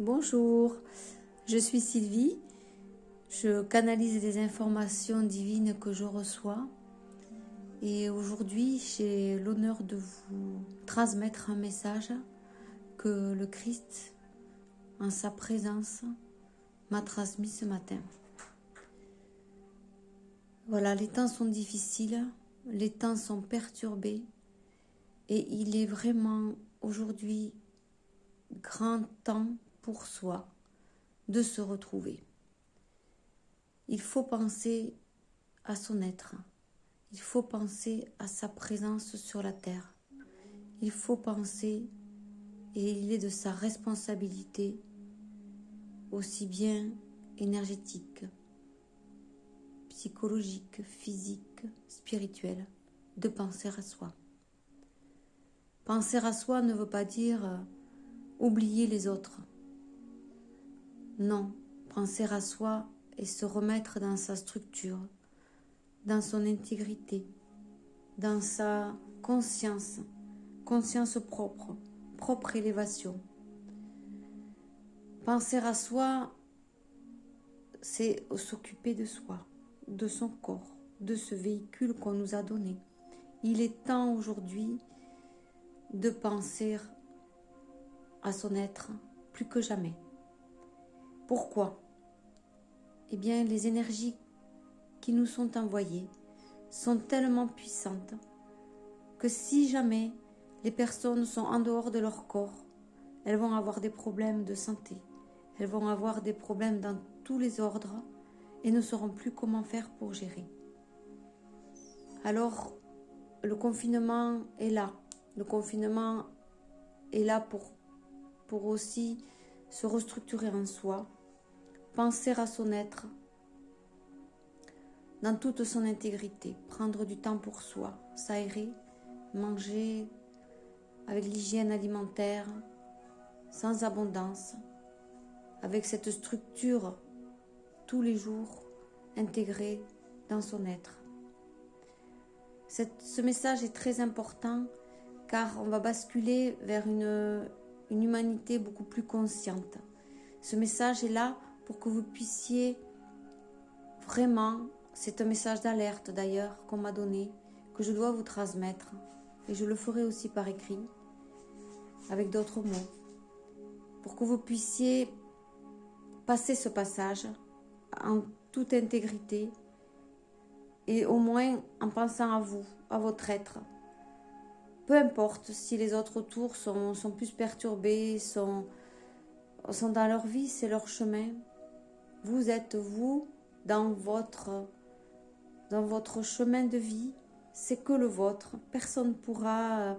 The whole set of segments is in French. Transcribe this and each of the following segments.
Bonjour, je suis Sylvie, je canalise des informations divines que je reçois et aujourd'hui j'ai l'honneur de vous transmettre un message que le Christ, en sa présence, m'a transmis ce matin. Voilà, les temps sont difficiles, les temps sont perturbés et il est vraiment aujourd'hui grand temps pour soi de se retrouver. Il faut penser à son être. Il faut penser à sa présence sur la terre. Il faut penser, et il est de sa responsabilité, aussi bien énergétique, psychologique, physique, spirituelle, de penser à soi. Penser à soi ne veut pas dire oublier les autres. Non, penser à soi et se remettre dans sa structure, dans son intégrité, dans sa conscience, conscience propre, propre élévation. Penser à soi, c'est s'occuper de soi, de son corps, de ce véhicule qu'on nous a donné. Il est temps aujourd'hui de penser à son être plus que jamais. Pourquoi ? Eh bien, les énergies qui nous sont envoyées sont tellement puissantes que si jamais les personnes sont en dehors de leur corps, elles vont avoir des problèmes de santé, elles vont avoir des problèmes dans tous les ordres et ne sauront plus comment faire pour gérer. Alors, le confinement est là. Le confinement est là pour aussi se restructurer en soi, penser à son être dans toute son intégrité, prendre du temps pour soi, s'aérer, manger avec l'hygiène alimentaire, sans abondance, avec cette structure tous les jours intégrée dans son être. Ce message est très important car on va basculer vers une humanité beaucoup plus consciente. Ce message est là pour que vous puissiez vraiment, c'est un message d'alerte d'ailleurs qu'on m'a donné, que je dois vous transmettre et je le ferai aussi par écrit avec d'autres mots pour que vous puissiez passer ce passage en toute intégrité et au moins en pensant à vous, à votre être. Peu importe si les autres autour sont plus perturbés, sont dans leur vie, c'est leur chemin. Vous êtes vous dans votre chemin de vie, c'est que le vôtre. Personne ne pourra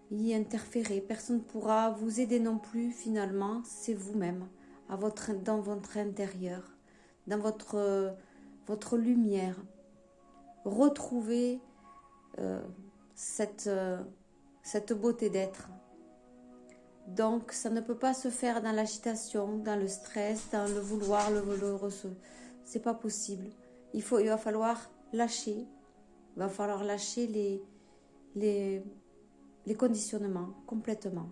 y interférer, personne ne pourra vous aider non plus finalement, c'est vous-même, dans votre intérieur, dans votre lumière. Retrouvez cette beauté d'être. Donc ça ne peut pas se faire dans l'agitation, dans le stress, dans le vouloir, le recevoir. C'est pas possible. Il va falloir lâcher. Il va falloir lâcher les conditionnements complètement.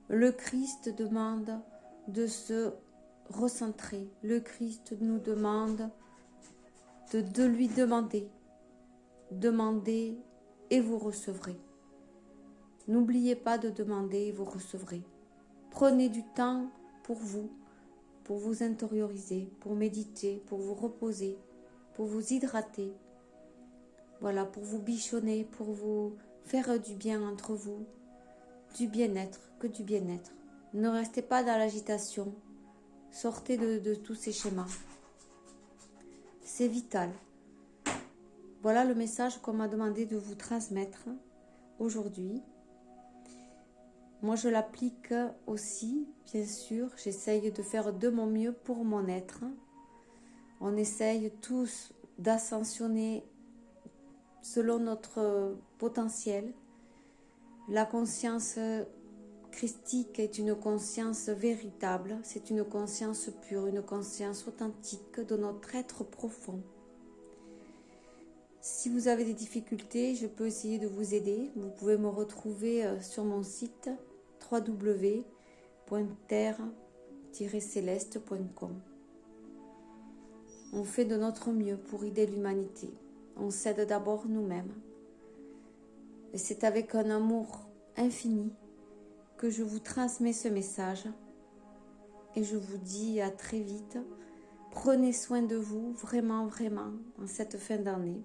Le Christ demande de se recentrer. Le Christ nous demande de lui demander. Demandez et vous recevrez. N'oubliez pas de demander et vous recevrez. Prenez du temps pour vous intérioriser, pour méditer, pour vous reposer, pour vous hydrater. Voilà, pour vous bichonner, pour vous faire du bien entre vous, du bien-être, que du bien-être. Ne restez pas dans l'agitation, sortez de tous ces schémas. C'est vital. Voilà le message qu'on m'a demandé de vous transmettre aujourd'hui. Moi, je l'applique aussi, bien sûr. J'essaye de faire de mon mieux pour mon être. On essaye tous d'ascensionner selon notre potentiel. La conscience christique est une conscience véritable. C'est une conscience pure, une conscience authentique de notre être profond. Si vous avez des difficultés, je peux essayer de vous aider. Vous pouvez me retrouver sur mon site www.sylvie www.terre-céleste.com. On fait de notre mieux pour aider l'humanité. On s'aide d'abord nous-mêmes. Et c'est avec un amour infini que je vous transmets ce message. Et je vous dis à très vite. Prenez soin de vous, vraiment, vraiment, en cette fin d'année.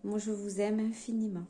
Moi, je vous aime infiniment.